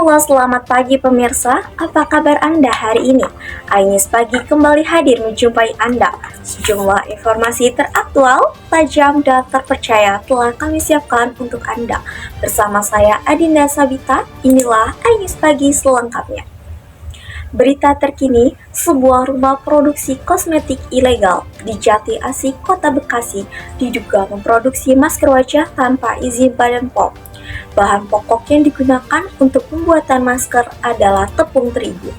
Halo, selamat pagi pemirsa. Apa kabar Anda hari ini? Ainis Pagi kembali hadir menjumpai Anda. Sejumlah informasi teraktual, tajam, dan terpercaya telah kami siapkan untuk Anda. Bersama saya Adinda Sabita, inilah Ainis Pagi selengkapnya. Berita terkini, sebuah rumah produksi kosmetik ilegal di Jati Asih, Kota Bekasi diduga memproduksi masker wajah tanpa izin Badan POM. Bahan pokok yang digunakan untuk pembuatan masker adalah tepung terigu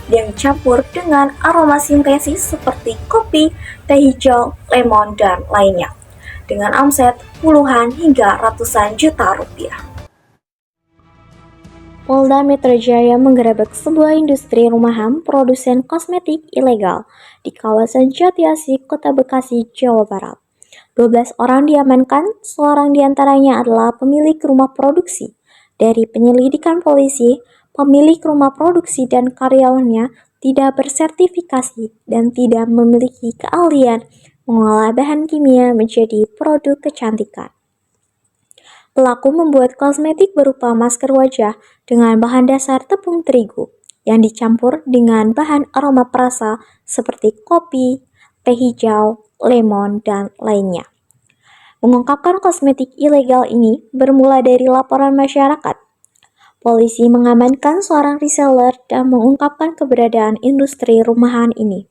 yang dicampur dengan aroma sintetis seperti kopi, teh hijau, lemon, dan lainnya, dengan omset puluhan hingga ratusan juta rupiah. Polda Metro Jaya menggerebek sebuah industri rumahan produsen kosmetik ilegal di kawasan Jati Asih, Kota Bekasi, Jawa Barat. 12 orang diamankan, seorang diantaranya adalah pemilik rumah produksi. Dari penyelidikan polisi, pemilik rumah produksi dan karyawannya tidak bersertifikasi dan tidak memiliki keahlian mengolah bahan kimia menjadi produk kecantikan. Pelaku membuat kosmetik berupa masker wajah dengan bahan dasar tepung terigu yang dicampur dengan bahan aroma perasa seperti kopi, teh hijau, lemon, dan lainnya. Mengungkapkan kosmetik ilegal ini bermula dari laporan masyarakat. Polisi mengamankan seorang reseller dan mengungkapkan keberadaan industri rumahan ini.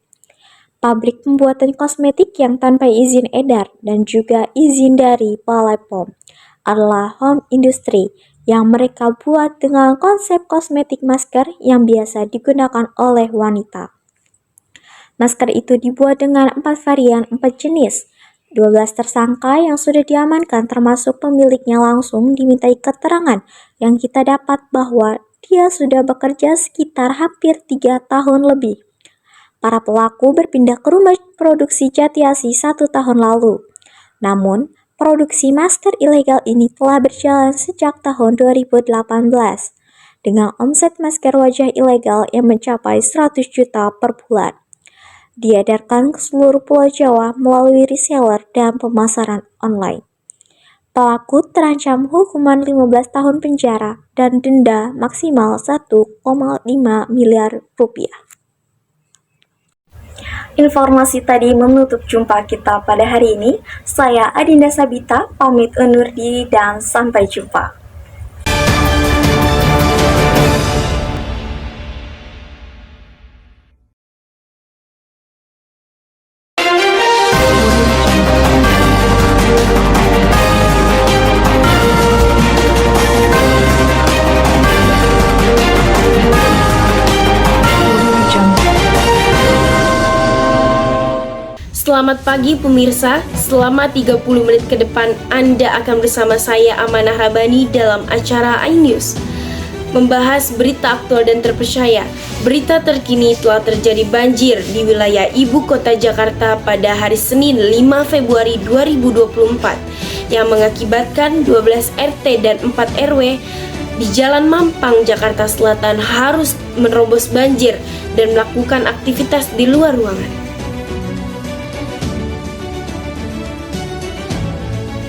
Pabrik pembuatan kosmetik yang tanpa izin edar dan juga izin dari Balai POM adalah home industry yang mereka buat dengan konsep kosmetik masker yang biasa digunakan oleh wanita. Masker itu dibuat dengan 4 varian 4 jenis. 12 tersangka yang sudah diamankan termasuk pemiliknya langsung dimintai keterangan yang kita dapat bahwa dia sudah bekerja sekitar hampir 3 tahun lebih. Para pelaku berpindah ke rumah produksi Jati Asih 1 tahun lalu. Namun, produksi masker ilegal ini telah berjalan sejak tahun 2018 dengan omset masker wajah ilegal yang mencapai 100 juta per bulan. Diedarkan ke seluruh Pulau Jawa melalui reseller dan pemasaran online. Pelaku terancam hukuman 15 tahun penjara dan denda maksimal 1,5 miliar rupiah. Informasi tadi menutup jumpa kita pada hari ini. Saya Adinda Sabita, pamit undur diri dan sampai jumpa. Selamat pagi pemirsa, selama 30 menit ke depan Anda akan bersama saya Amanah Rabani dalam acara iNews. Membahas berita aktual dan terpercaya. Berita terkini telah terjadi banjir di wilayah ibu kota Jakarta pada hari Senin 5 Februari 2024 yang mengakibatkan 12 RT dan 4 RW di Jalan Mampang, Jakarta Selatan harus menerobos banjir dan melakukan aktivitas di luar ruangan.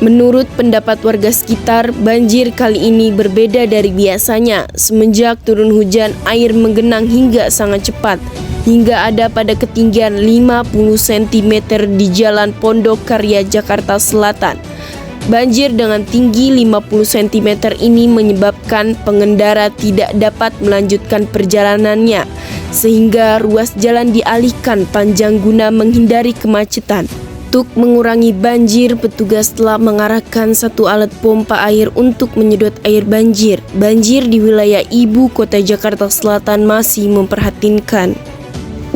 Menurut pendapat warga sekitar, banjir kali ini berbeda dari biasanya. Semenjak turun hujan, air menggenang hingga sangat cepat, hingga ada pada ketinggian 50 cm di Jalan Pondok Karya, Jakarta Selatan. Banjir dengan tinggi 50 cm ini menyebabkan pengendara tidak dapat melanjutkan perjalanannya, sehingga ruas jalan dialihkan panjang guna menghindari kemacetan. Untuk mengurangi banjir, petugas telah mengarahkan satu alat pompa air untuk menyedot air banjir. Banjir di wilayah ibu kota Jakarta Selatan masih memprihatinkan.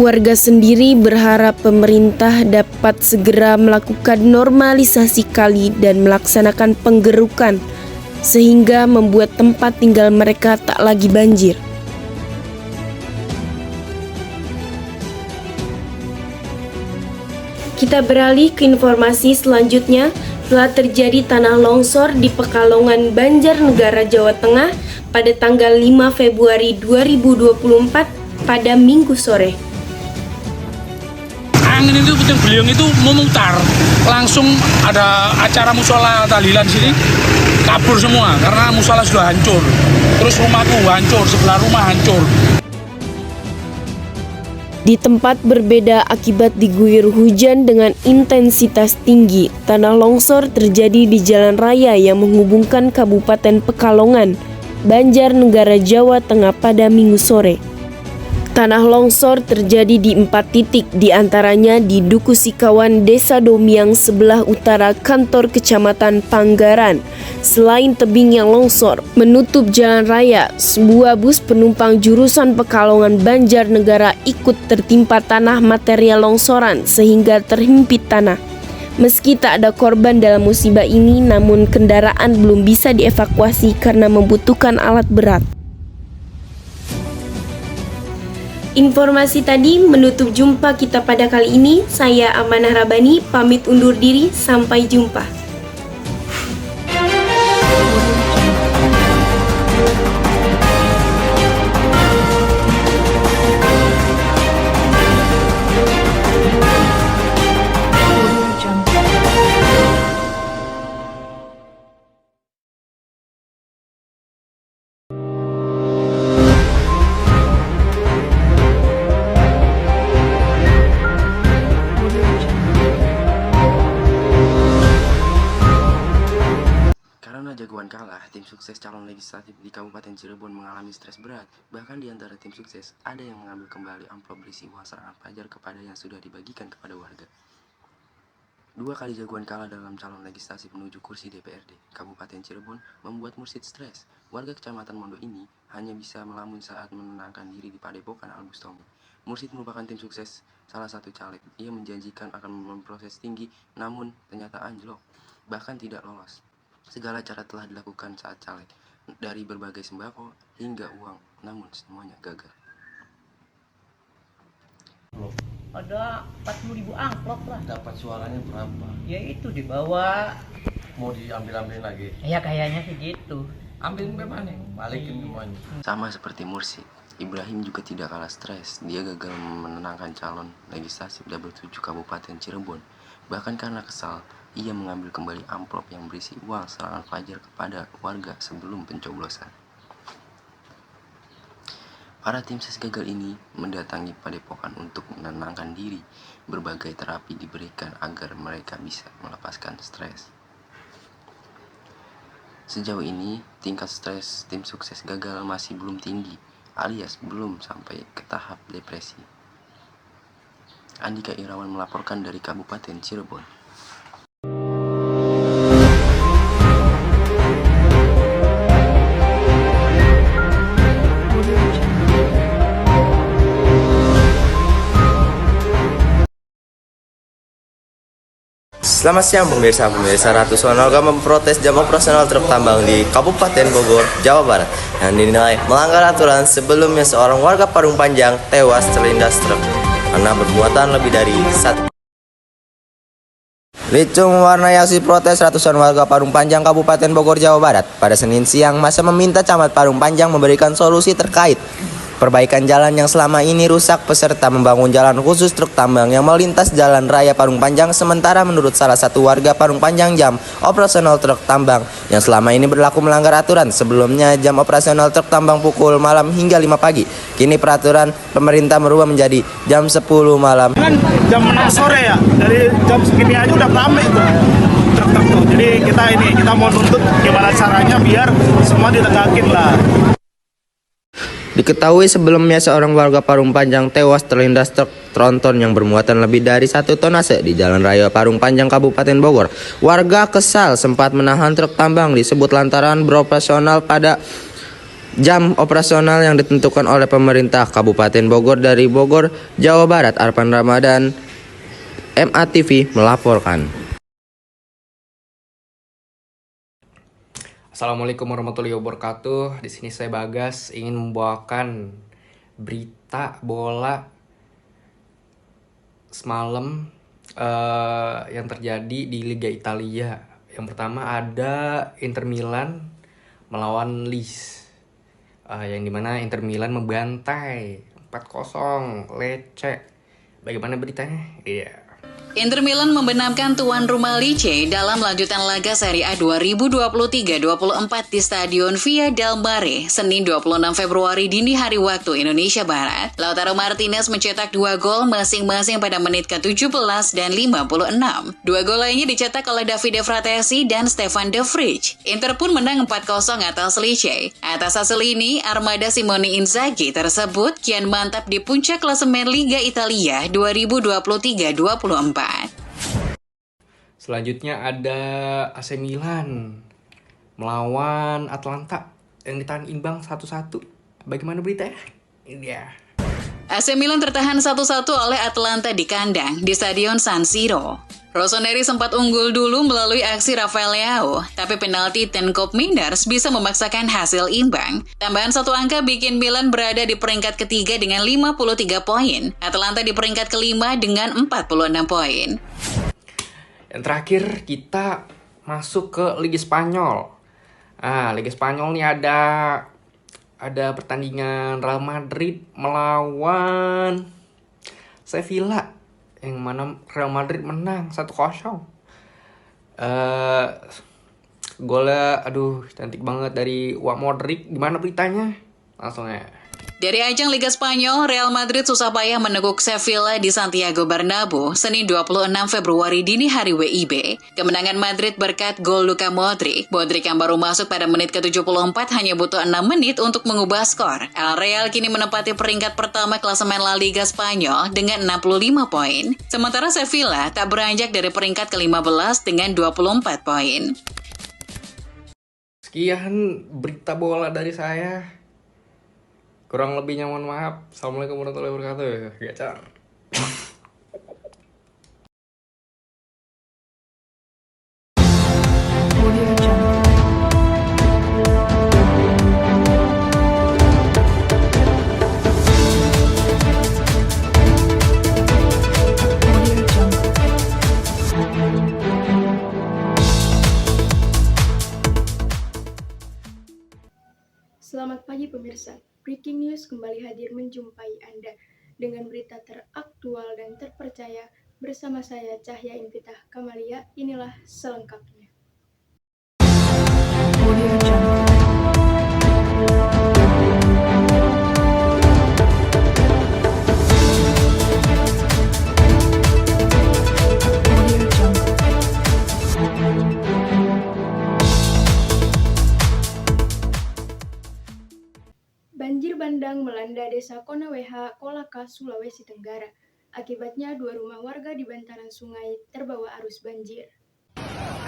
Warga sendiri berharap pemerintah dapat segera melakukan normalisasi kali dan melaksanakan penggerukan sehingga membuat tempat tinggal mereka tak lagi banjir. Kita beralih ke informasi selanjutnya. Telah terjadi tanah longsor di Pekalongan, Banjarnegara, Jawa Tengah pada tanggal 5 Februari 2024 pada Minggu sore. Angin itu puting beliung itu memutar, langsung ada acara musola tahlilan sini kabur semua karena musola sudah hancur. Terus rumahku hancur, sebelah rumah hancur. Di tempat berbeda akibat diguyur hujan dengan intensitas tinggi, tanah longsor terjadi di jalan raya yang menghubungkan Kabupaten Pekalongan, Banjarnegara, Jawa Tengah pada Minggu sore. Tanah longsor terjadi di 4 titik, diantaranya di Duku Sikawan, Desa Domiang sebelah utara kantor Kecamatan Panggaran. Selain tebing yang longsor menutup jalan raya, sebuah bus penumpang jurusan Pekalongan Banjarnegara ikut tertimpa tanah material longsoran sehingga terhimpit tanah. Meski tak ada korban dalam musibah ini, namun kendaraan belum bisa dievakuasi karena membutuhkan alat berat. Informasi tadi menutup jumpa kita pada kali ini. Saya Amanah Rabani, pamit undur diri. Sampai jumpa. Karena jagoan kalah, tim sukses calon legislatif di Kabupaten Cirebon mengalami stres berat. Bahkan di antara tim sukses, ada yang mengambil kembali amplop berisi uang serangan fajar kepada yang sudah dibagikan kepada warga. 2 kali jagoan kalah dalam calon legislatif menuju kursi DPRD Kabupaten Cirebon membuat Mursid stres. Warga Kecamatan Mondo ini hanya bisa melamun saat menenangkan diri di Padepokan Al-Bustomi. Mursid merupakan tim sukses salah satu caleg. Ia menjanjikan akan memproses tinggi, namun ternyata anjlok, bahkan tidak lolos. Segala cara telah dilakukan saat caleg, dari berbagai sembako hingga uang, namun semuanya gagal. Ada 40.000 amplop lah. Dapat suaranya berapa? Ya itu dibawa. Mau diambil-ambilin lagi? Ya kayaknya sih gitu. Ambilin bagaimana? Balikin semuanya. Sama seperti Mursid, Ibrahim juga tidak kalah stres. Dia gagal menenangkan calon legislatif Dapil 7 Kabupaten Cirebon. Bahkan karena kesal, ia mengambil kembali amplop yang berisi uang serangan fajar kepada warga sebelum pencoblosan. Para tim ses gagal ini mendatangi Padepokan untuk menenangkan diri. Berbagai terapi diberikan agar mereka bisa melepaskan stres. Sejauh ini, tingkat stres tim sukses gagal masih belum tinggi, alias belum sampai ke tahap depresi. Andika Irawan melaporkan dari Kabupaten Cirebon. Selamat siang pemirsa ratusan warga memprotes jam operasional truk tambang di Kabupaten Bogor, Jawa Barat yang dinilai melanggar aturan. Sebelumnya seorang warga Parung Panjang tewas terlindas truk karena bermuatan lebih dari 1. Ricuh mewarnai aksi protes ratusan warga Parung Panjang, Kabupaten Bogor, Jawa Barat. Pada Senin siang, masa meminta Camat Parung Panjang memberikan solusi terkait perbaikan jalan yang selama ini rusak beserta membangun jalan khusus truk tambang yang melintas jalan raya Parung Panjang. Sementara menurut salah satu warga Parung Panjang, jam operasional truk tambang yang selama ini berlaku melanggar aturan. Sebelumnya jam operasional truk tambang pukul malam hingga 5 pagi. Kini peraturan pemerintah merubah menjadi jam 10 malam. Kan jam 6 sore ya, dari jam segini aja udah ramai itu truk-truk tuh. Jadi kita mau nuntut gimana caranya biar semua ditegakin lah. Diketahui sebelumnya seorang warga Parung Panjang tewas terlindas truk tronton yang bermuatan lebih dari 1 tonase di Jalan Raya Parung Panjang, Kabupaten Bogor. Warga kesal sempat menahan truk tambang disebut lantaran beroperasional pada jam operasional yang ditentukan oleh pemerintah Kabupaten Bogor. Dari Bogor, Jawa Barat, Arpan Ramadan, MATV melaporkan. Assalamualaikum warahmatullahi wabarakatuh. Di sini saya Bagas ingin membawakan berita bola semalam yang terjadi di Liga Italia. Yang pertama ada Inter Milan melawan Lecce, yang dimana Inter Milan membantai 4-0 Lecce. Bagaimana beritanya? Iya. Inter Milan membenamkan tuan rumah Lecce dalam lanjutan laga Serie A 2023-24 di Stadion Via del Mare, Senin 26 Februari dini hari waktu Indonesia Barat. Lautaro Martinez mencetak 2 gol masing-masing pada menit ke-17 dan 56. 2 gol lainnya dicetak oleh Davide Fratesi dan Stefan De Vrij. Inter pun menang 4-0 atas Lecce. Atas hasil ini, armada Simone Inzaghi tersebut kian mantap di puncak klasemen Liga Italia 2023-24. Selanjutnya ada AC Milan melawan Atalanta yang ditahan imbang 1-1. Bagaimana beritanya? Ini dia. AC Milan tertahan 1-1 oleh Atalanta di kandang di Stadion San Siro. Rossoneri sempat unggul dulu melalui aksi Rafael Leao, tapi penalti Ten Koop Minders bisa memaksakan hasil imbang. Tambahan 1 angka bikin Milan berada di peringkat ketiga dengan 53 poin. Atalanta di peringkat kelima dengan 46 poin. Yang terakhir kita masuk ke Liga Spanyol. Liga Spanyol nih ada pertandingan Real Madrid melawan Sevilla, yang mana Real Madrid menang 1-0. Golnya cantik banget dari Wak Modric. Gimana beritanya? Langsung ya. Dari ajang Liga Spanyol, Real Madrid susah payah meneguk Sevilla di Santiago Bernabeu, Senin 26 Februari dini hari WIB. Kemenangan Madrid berkat gol Luka Modric. Modric yang baru masuk pada menit ke-74 hanya butuh 6 menit untuk mengubah skor. El Real kini menempati peringkat pertama klasemen La Liga Spanyol dengan 65 poin. Sementara Sevilla tak beranjak dari peringkat ke-15 dengan 24 poin. Sekian berita bola dari saya. Kurang lebihnya mohon maaf. Assalamualaikum warahmatullahi wabarakatuh. Gacar. Selamat pagi pemirsa. Breaking News kembali hadir menjumpai Anda dengan berita teraktual dan terpercaya bersama saya Cahya Invitah Kamalia. Inilah selengkapnya. Banjir bandang melanda desa Konaweha, Kolaka, Sulawesi Tenggara. Akibatnya 2 rumah warga di bantaran sungai terbawa arus banjir.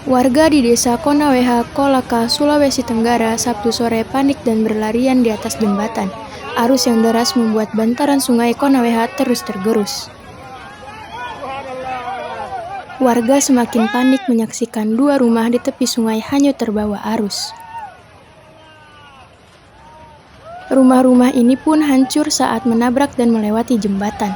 Warga di desa Konaweha, Kolaka, Sulawesi Tenggara, Sabtu sore panik dan berlarian di atas jembatan. Arus yang deras membuat bantaran sungai Konaweha terus tergerus. Warga semakin panik menyaksikan 2 rumah di tepi sungai hanyut terbawa arus. Rumah-rumah ini pun hancur saat menabrak dan melewati jembatan.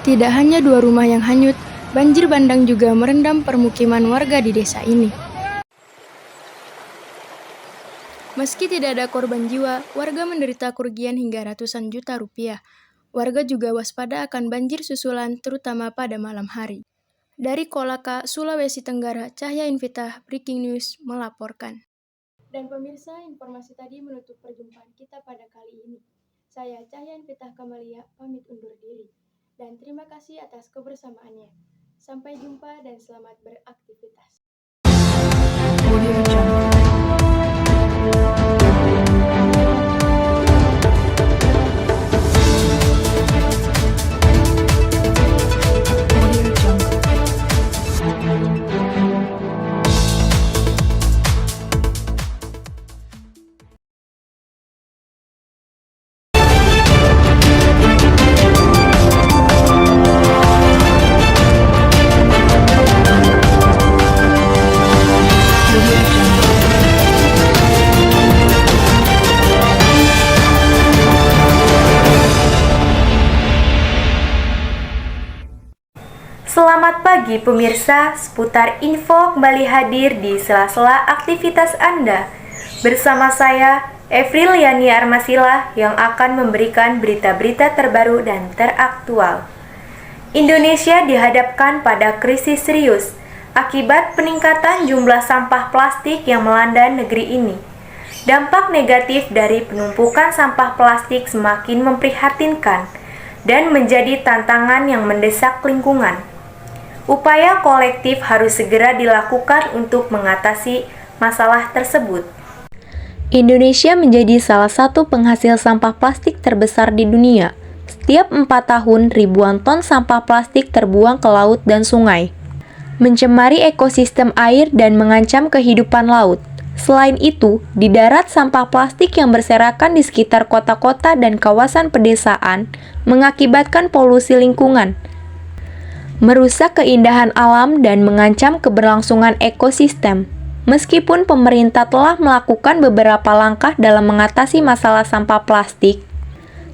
Tidak hanya 2 rumah yang hanyut, banjir bandang juga merendam permukiman warga di desa ini. Meski tidak ada korban jiwa, warga menderita kerugian hingga ratusan juta rupiah. Warga juga waspada akan banjir susulan, terutama pada malam hari. Dari Kolaka, Sulawesi Tenggara, Cahya Invitah, Breaking News melaporkan. Dan pemirsa, informasi tadi menutup perjumpaan kita pada kali ini. Saya Cahya Invitah Kamalia pamit undur diri. Dan terima kasih atas kebersamaannya. Sampai jumpa dan selamat beraktivitas. Selamat pagi pemirsa, seputar info kembali hadir di sela-sela aktivitas Anda. Bersama saya, Evriliani Armasila, yang akan memberikan berita-berita terbaru dan teraktual. Indonesia dihadapkan pada krisis serius akibat peningkatan jumlah sampah plastik yang melanda negeri ini. Dampak negatif dari penumpukan sampah plastik semakin memprihatinkan dan menjadi tantangan yang mendesak lingkungan. Upaya kolektif harus segera dilakukan untuk mengatasi masalah tersebut. Indonesia menjadi salah satu penghasil sampah plastik terbesar di dunia. Setiap 4 tahun, ribuan ton sampah plastik terbuang ke laut dan sungai, mencemari ekosistem air dan mengancam kehidupan laut. Selain itu, di darat sampah plastik yang berserakan di sekitar kota-kota dan kawasan pedesaan mengakibatkan polusi lingkungan, merusak keindahan alam dan mengancam keberlangsungan ekosistem. Meskipun pemerintah telah melakukan beberapa langkah dalam mengatasi masalah sampah plastik,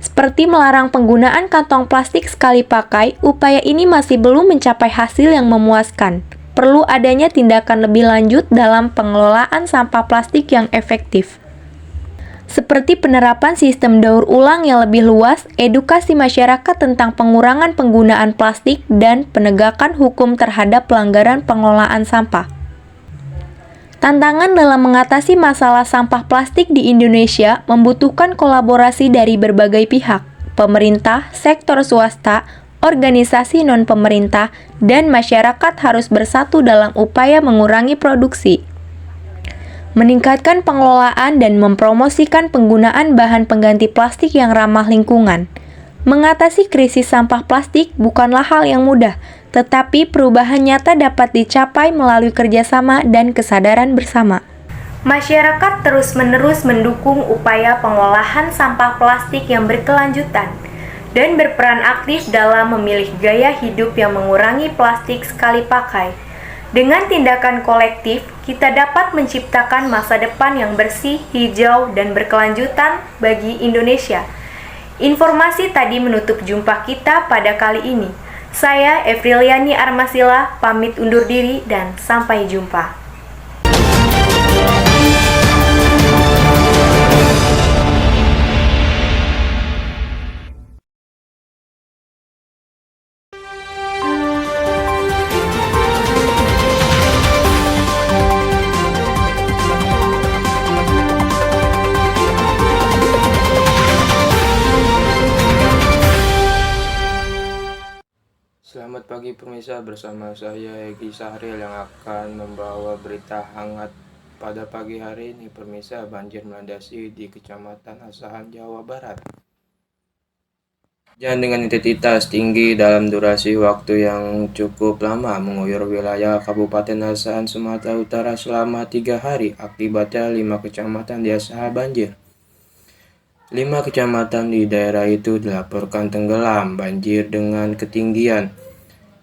seperti melarang penggunaan kantong plastik sekali pakai, upaya ini masih belum mencapai hasil yang memuaskan. Perlu adanya tindakan lebih lanjut dalam pengelolaan sampah plastik yang efektif, seperti penerapan sistem daur ulang yang lebih luas, edukasi masyarakat tentang pengurangan penggunaan plastik, dan penegakan hukum terhadap pelanggaran pengelolaan sampah. Tantangan dalam mengatasi masalah sampah plastik di Indonesia membutuhkan kolaborasi dari berbagai pihak, pemerintah, sektor swasta, organisasi non-pemerintah, dan masyarakat harus bersatu dalam upaya mengurangi produksi, meningkatkan pengelolaan, dan mempromosikan penggunaan bahan pengganti plastik yang ramah lingkungan. Mengatasi krisis sampah plastik bukanlah hal yang mudah, tetapi perubahan nyata dapat dicapai melalui kerjasama dan kesadaran bersama. Masyarakat terus-menerus mendukung upaya pengolahan sampah plastik yang berkelanjutan dan berperan aktif dalam memilih gaya hidup yang mengurangi plastik sekali pakai. Dengan tindakan kolektif, kita dapat menciptakan masa depan yang bersih, hijau, dan berkelanjutan bagi Indonesia. Informasi tadi menutup jumpa kita pada kali ini. Saya Evriliani Armasila, pamit undur diri dan sampai jumpa. Selamat pagi pemirsa, bersama saya Egy Sahril yang akan membawa berita hangat pada pagi hari ini. Pemirsa, banjir melandasi di Kecamatan Asahan, Jawa Barat. Hujan dengan intensitas tinggi dalam durasi waktu yang cukup lama mengguyur wilayah Kabupaten Asahan, Sumatera Utara selama 3 hari. Akibatnya 5 kecamatan di Asahan banjir. 5 kecamatan di daerah itu dilaporkan tenggelam banjir dengan ketinggian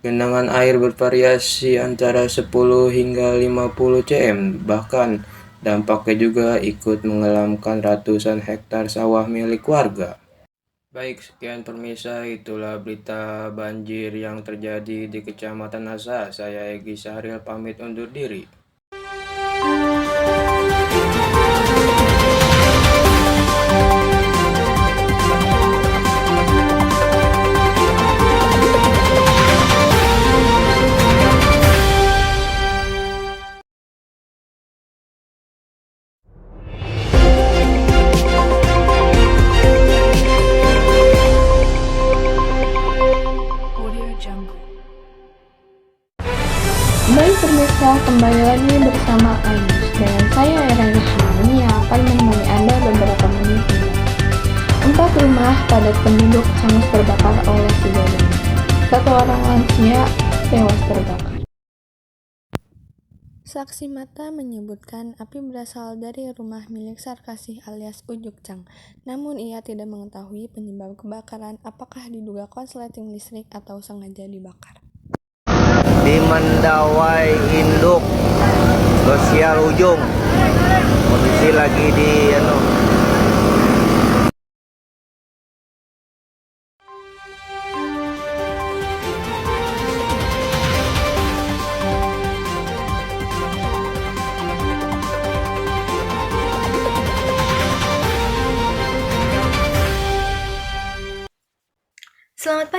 genangan air bervariasi antara 10 hingga 50 cm. Bahkan dampaknya juga ikut mengelamkan ratusan hektar sawah milik warga. Baik, sekian pemirsa, itulah berita banjir yang terjadi di Kecamatan Asahan. Saya Egy Sahril pamit undur diri. Baik pemirsa, kembali lagi bersama Ainus dengan saya Era Rahmani yang akan menemani Anda beberapa menit ini. 4 rumah padat penduduk hangus terbakar oleh kejadian. 1 orang lansia tewas terbakar. Saksi mata menyebutkan api berasal dari rumah milik Sarkasih alias Ujuk Chang. Namun ia tidak mengetahui penyebab kebakaran, apakah diduga korsleting listrik atau sengaja dibakar. Di Mendawai Induk Sosial Ujung, posisi lagi di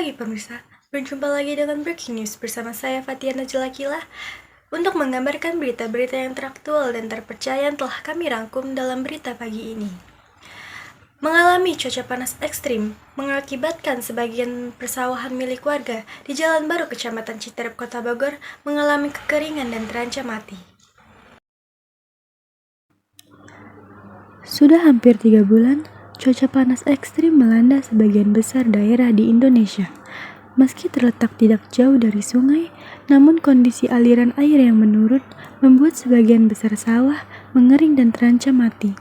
pagi pemirsa, berjumpa lagi dengan Breaking News bersama saya Fatiana Jelakila untuk menggambarkan berita-berita yang teraktual dan terpercaya yang telah kami rangkum dalam berita pagi ini. Mengalami cuaca panas ekstrim mengakibatkan sebagian persawahan milik warga di Jalan Baru Kecamatan Citerep Kota Bogor mengalami kekeringan dan terancam mati. Sudah hampir 3 bulan, cuaca panas ekstrim melanda sebagian besar daerah di Indonesia. Meski terletak tidak jauh dari sungai, namun kondisi aliran air yang menurun membuat sebagian besar sawah mengering dan terancam mati.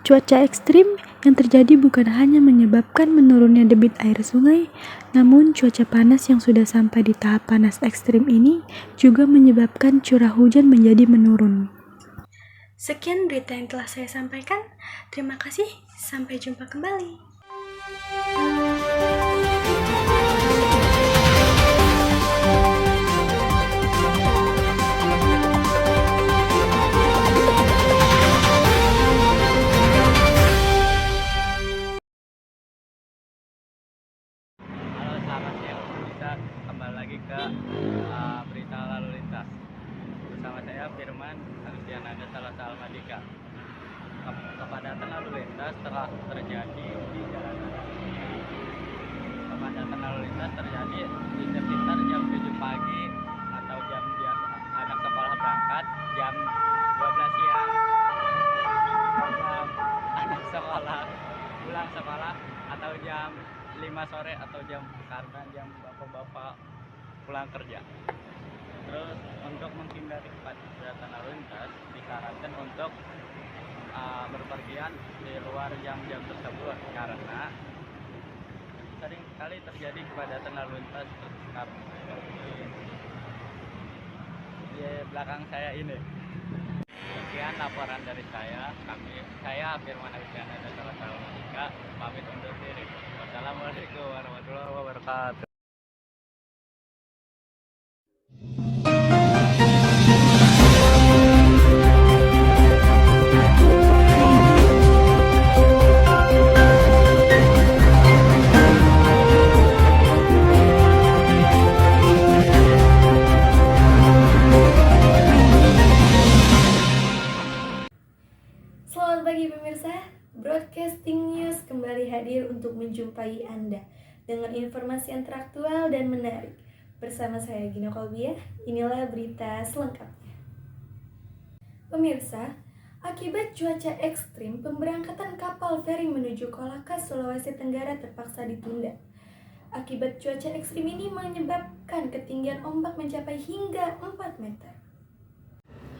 Cuaca ekstrim yang terjadi bukan hanya menyebabkan menurunnya debit air sungai, namun cuaca panas yang sudah sampai di tahap panas ekstrim ini juga menyebabkan curah hujan menjadi menurun. Sekian berita yang telah saya sampaikan. Terima kasih, sampai jumpa kembali. Kembali lagi ke berita lalu lintas bersama saya Firman Agustinanda Salasa Almadika. Kepadatan lalu lintas telah terjadi di jalanan. Kepadatan lalu lintas terjadi di sekitar jam 7 pagi atau jam biasa anak sekolah berangkat, jam 12 siang jam anak sekolah pulang sekolah, atau jam 5 sore atau jam karena jam bapak-bapak pulang kerja. Terus untuk menghindari kepadatan lalu lintas disarankan untuk berpergian di luar jam-jam tersebut karena sering kali terjadi kepadatan lalu lintas di belakang saya ini. Sekian laporan dari saya. Saya Firman Agustinanda dan Salasa Almadika pamit undur diri. Wassalamualaikum warahmatullahi wabarakatuh. Selamat pagi pemirsa, Broadcasting News kembali hadir untuk menjumpai Anda dengan informasi yang teraktual dan menarik. Bersama saya Gina Kolbiah, inilah berita selengkapnya. Pemirsa, akibat cuaca ekstrim, pemberangkatan kapal feri menuju Kolaka, Sulawesi Tenggara terpaksa ditunda. Akibat cuaca ekstrim ini menyebabkan ketinggian ombak mencapai hingga 4 meter.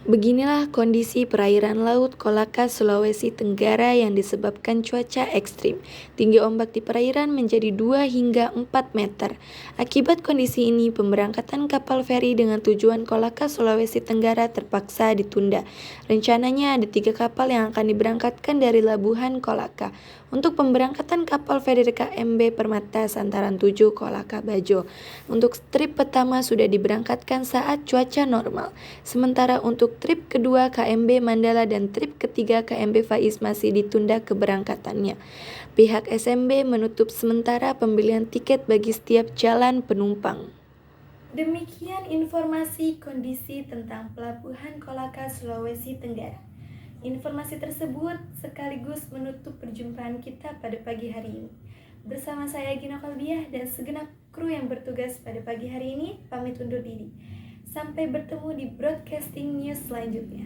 Beginilah kondisi perairan laut Kolaka, Sulawesi Tenggara yang disebabkan cuaca ekstrim. Tinggi ombak di perairan menjadi 2 hingga 4 meter. Akibat kondisi ini, pemberangkatan kapal feri dengan tujuan Kolaka, Sulawesi Tenggara terpaksa ditunda. Rencananya ada 3 kapal yang akan diberangkatkan dari Labuhan Kolaka. Untuk pemberangkatan kapal feri KMB Permata Santaran 7 Kolaka Bajo. Untuk trip pertama sudah diberangkatkan saat cuaca normal. Sementara untuk trip kedua KMB Mandala dan trip ketiga KMB Faiz masih ditunda keberangkatannya. Pihak SMB menutup sementara pembelian tiket bagi setiap jalan penumpang. Demikian informasi kondisi tentang Pelabuhan Kolaka, Sulawesi Tenggara. Informasi tersebut sekaligus menutup perjumpaan kita pada pagi hari ini. Bersama saya Gina Kolbiah dan segenap kru yang bertugas pada pagi hari ini pamit undur diri. Sampai bertemu di Broadcasting News selanjutnya.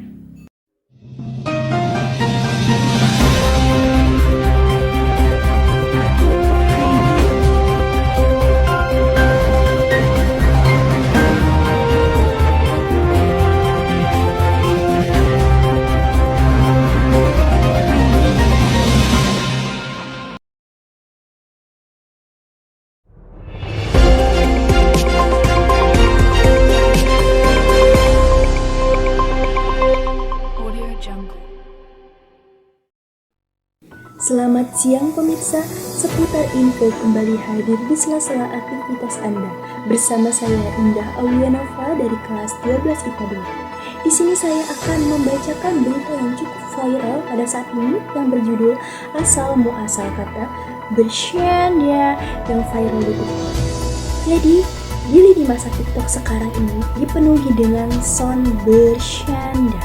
Selamat siang pemirsa, seputar info kembali hadir di sela-sela aktivitas Anda bersama saya Indah Aulianova dari kelas 12 IPA 2. Di sini saya akan membacakan berita yang cukup viral pada saat ini yang berjudul Asal Muasal Kata bercanda yang viral di TikTok. Jadi, di lini masa TikTok sekarang ini dipenuhi dengan sound bercanda.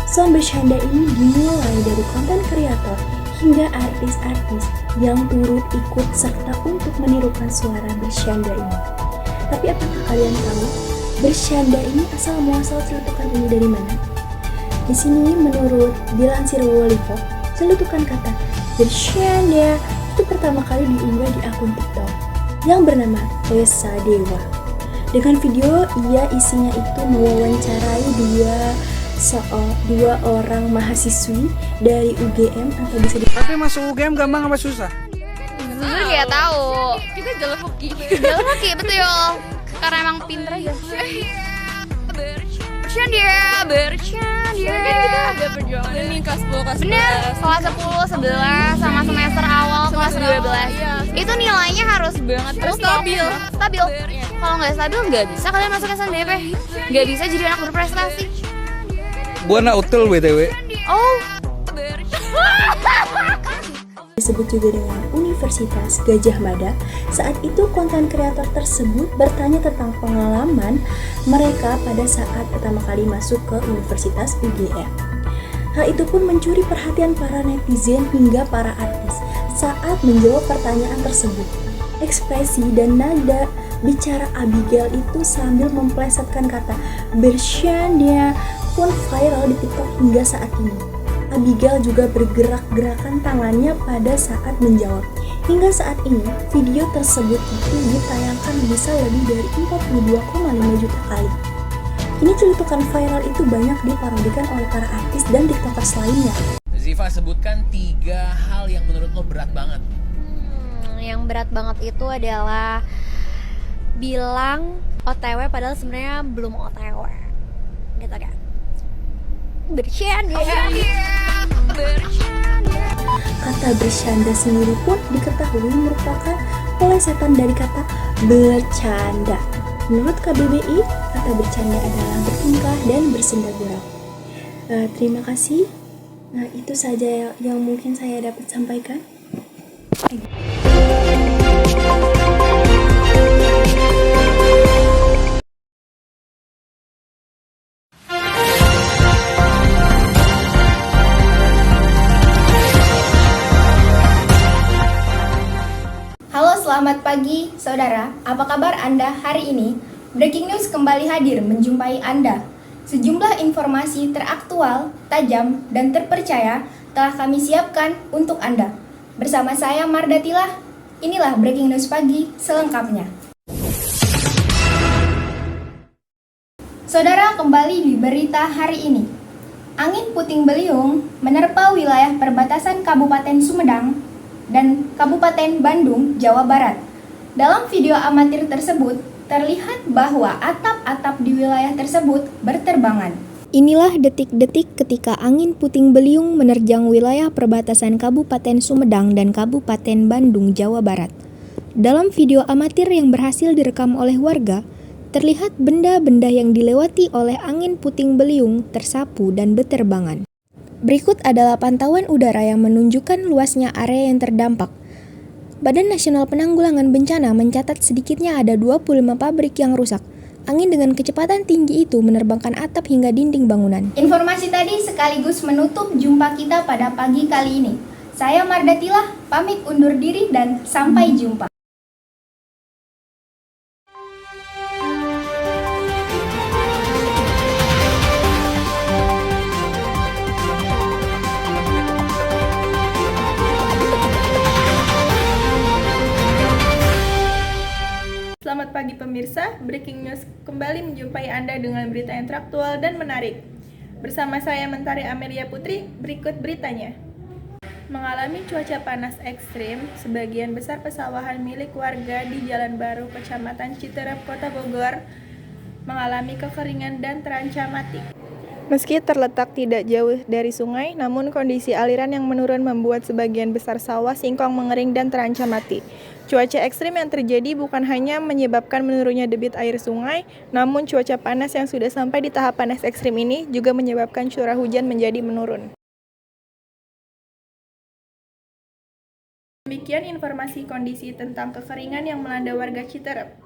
Sound bercanda ini dimulai dari konten kreator hingga artis-artis yang turut ikut serta untuk menirukan suara bercanda ini. Tapi apakah kalian tahu bercanda ini asal muasal celutukan ini dari mana? Di sini menurut dilansir Wolivo, celutukan kata bercanda itu pertama kali diunggah di akun TikTok yang bernama Tessa Dewa. Dengan video isinya itu mewawancarai dua orang mahasiswi dari UGM atau bisa Tapi masuk UGM gampang apa susah? Jujur nggak tahu. Kita jalan hoki. Jalan hoki betul. Karena emang pinter aja. Bercanda. Kan kita ada perjuangan ini kelas 10, kelas 11. Bener, kelas 10, 11 sama semester awal kelas 12. Iya. Itu nilainya harus banget terus stabil. Kalau nggak stabil nggak bisa kalian masuk SNBP. Nggak bisa jadi anak berprestasi. Gua anak utul BTW. Oh. Disebut juga dengan Universitas Gajah Mada. Saat itu konten kreator tersebut bertanya tentang pengalaman mereka pada saat pertama kali masuk ke Universitas UGM. Hal itu pun mencuri perhatian para netizen hingga para artis saat menjawab pertanyaan tersebut. Ekspresi dan nada bicara Abigail itu sambil memplesetkan kata bercanda pun viral di TikTok hingga saat ini. Abigail juga bergerak-gerakan tangannya pada saat menjawab. Hingga saat ini, video tersebut itu ditayangkan bisa lebih dari 42,5 juta kali. Kini celutukan viral itu banyak diparodikan oleh para artis dan tiktokers lainnya. Ziva, sebutkan 3 hal yang menurut lo berat banget. Yang berat banget itu adalah bilang OTW padahal sebenarnya belum OTW. Gitu kan. Bercanda. Kata bercanda sendiri pun diketahui merupakan plesetan dari kata bercanda. Menurut KBBI, kata bercanda adalah bertingkah dan bersenda gurau. Terima kasih. Itu saja yang mungkin saya dapat sampaikan. Selamat pagi, saudara. Apa kabar Anda hari ini? Breaking News kembali hadir menjumpai Anda. Sejumlah informasi teraktual, tajam, dan terpercaya telah kami siapkan untuk Anda. Bersama saya Mardatilah, inilah Breaking News pagi selengkapnya. Saudara, kembali di berita hari ini. Angin puting beliung menerpa wilayah perbatasan Kabupaten Sumedang dan Kabupaten Bandung, Jawa Barat. Dalam video amatir tersebut, terlihat bahwa atap-atap di wilayah tersebut berterbangan. Inilah detik-detik ketika angin puting beliung menerjang wilayah perbatasan Kabupaten Sumedang dan Kabupaten Bandung, Jawa Barat. Dalam video amatir yang berhasil direkam oleh warga, terlihat benda-benda yang dilewati oleh angin puting beliung tersapu dan berterbangan. Berikut adalah pantauan udara yang menunjukkan luasnya area yang terdampak. Badan Nasional Penanggulangan Bencana mencatat sedikitnya ada 25 pabrik yang rusak. Angin dengan kecepatan tinggi itu menerbangkan atap hingga dinding bangunan. Informasi tadi sekaligus menutup jumpa kita pada pagi kali ini. Saya Mardatilah, pamit undur diri dan sampai jumpa. Selamat pagi pemirsa, Breaking News kembali menjumpai Anda dengan berita yang teraktual dan menarik. Bersama saya Mentari Amelia Putri, berikut beritanya. Mengalami cuaca panas ekstrim, sebagian besar pesawahan milik warga di Jalan Baru, Kecamatan Citerep, Kota Bogor, mengalami kekeringan dan terancam mati. Meski terletak tidak jauh dari sungai, namun kondisi aliran yang menurun membuat sebagian besar sawah singkong mengering dan terancam mati. Cuaca ekstrim yang terjadi bukan hanya menyebabkan menurunnya debit air sungai, namun cuaca panas yang sudah sampai di tahap panas ekstrim ini juga menyebabkan curah hujan menjadi menurun. Demikian informasi kondisi tentang kekeringan yang melanda warga Citerep.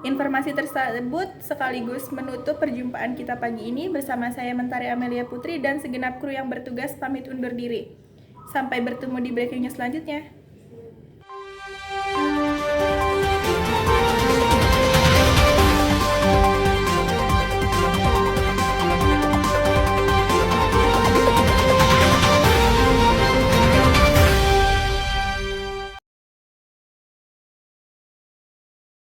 Informasi tersebut sekaligus menutup perjumpaan kita pagi ini bersama saya Mentari Amelia Putri dan segenap kru yang bertugas pamit undur diri. Sampai bertemu di breaking news selanjutnya.